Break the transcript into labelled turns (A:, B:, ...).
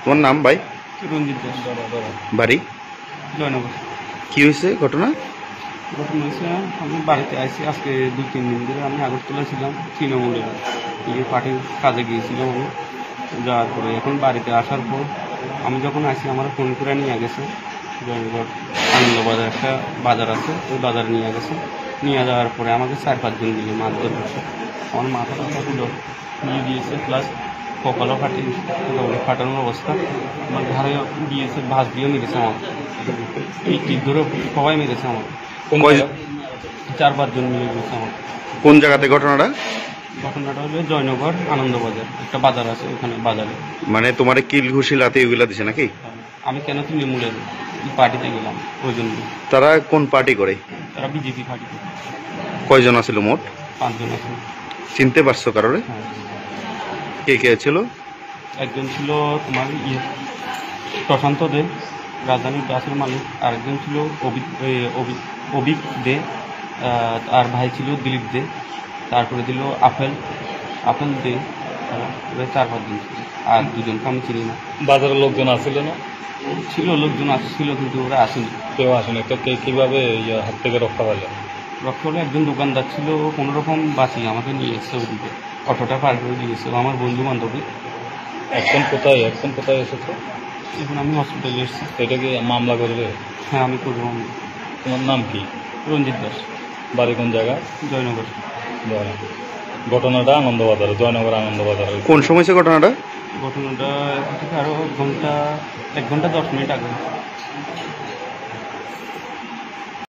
A: তোমার নাম ভাই?
B: রঞ্জিত দাস,
A: বাড়ি?
B: জয়নগর।
A: কি হয়েছে ঘটনা?
B: ঘটনা হয়েছে, আমি বাড়িতে আসি আজকে 2-3 দিন ধরে। আমি আগরতলা ছিলাম, তৃণমূলের পার্টির কাজে গিয়েছিলাম। আমি যাওয়ার পরে এখন বাড়িতে আসার পর আমি যখন আসি আমার ফোন করে নিয়ে গেছে জয়নগর আনন্দবাজার, একটা বাজার আছে, ওই বাজারে নিয়ে গেছে। নিয়ে যাওয়ার পরে আমাকে 4-5 জন মিলে মারধর করছে। আমার মাথা টাথাগুলো নিয়ে দিয়েছে, প্লাস কপালও ফাটানোর অবস্থা। আমার ঘাড়ে দিয়েছে, ভাঁজ দিয়ে মেরেছে আমার, এই টিপ ধরে সবাই মেরেছে আমার। 4-5 জন মিলে মেরেছে আমার।
A: কোন জায়গাতে ঘটনাটা?
B: ঘটনাটা হলো জয়নগর আনন্দবাজার, একটা বাজার আছে, ওখানে বাজারে।
A: মানে তোমার কিল ঘুষি লাতে ওইগুলা দিছে নাকি?
B: আমি কেন তৃণমূলের পার্টিতে গেলাম ওই জন্য।
A: তারা কোন পার্টি করে?
B: তারা বিজেপি পার্টিতে।
A: কয়জন আছিল মোট?
B: 5 জন আছে।
A: চিনতে পারছো কারোরে?
B: হ্যাঁ,
A: কে কে ছিল?
B: একজন ছিল তোমার প্রশান্ত দে, রাজধানী বাসের মালিক। আরেকজন ছিল অভিক দে, আর ভাই ছিল দিলীপ দে। তারপরে দিল আপেল দে। এবার 4-5 জন ছিল, আর 2জনকে আমি চিনি না।
C: বাজারের লোকজন আসছিল না?
B: ছিল, লোকজন আসছিল, কিন্তু ওরা আসেনি।
C: কেউ আসেনি। তো কিভাবে হাত থেকে রক্ষা পেলে?
B: রক্ষা হলে একজন দোকানদার ছিল, কোনো রকম বাঁচিয়ে আমাকে নিয়ে এসছে ওদিকে, অটোটা পার করে দিয়েছে আমার বন্ধু বান্ধবী।
C: এখন কোথায় এসেছো?
B: এখন আমি হসপিটালে এসেছি।
C: এটা কি মামলা করবে?
B: হ্যাঁ, আমি করবো।
C: তোমার নাম কি?
B: রঞ্জিত দাস,
C: বাড়ি কোন জায়গা?
B: জয়নগর।
C: ঘটনাটা আনন্দবাজার, জয়নগর আনন্দবাজার।
A: কোন সময় ঘটনাটা?
B: ঘটনাটা থেকে আরো 1 ঘন্টা 10 মিনিট আগে।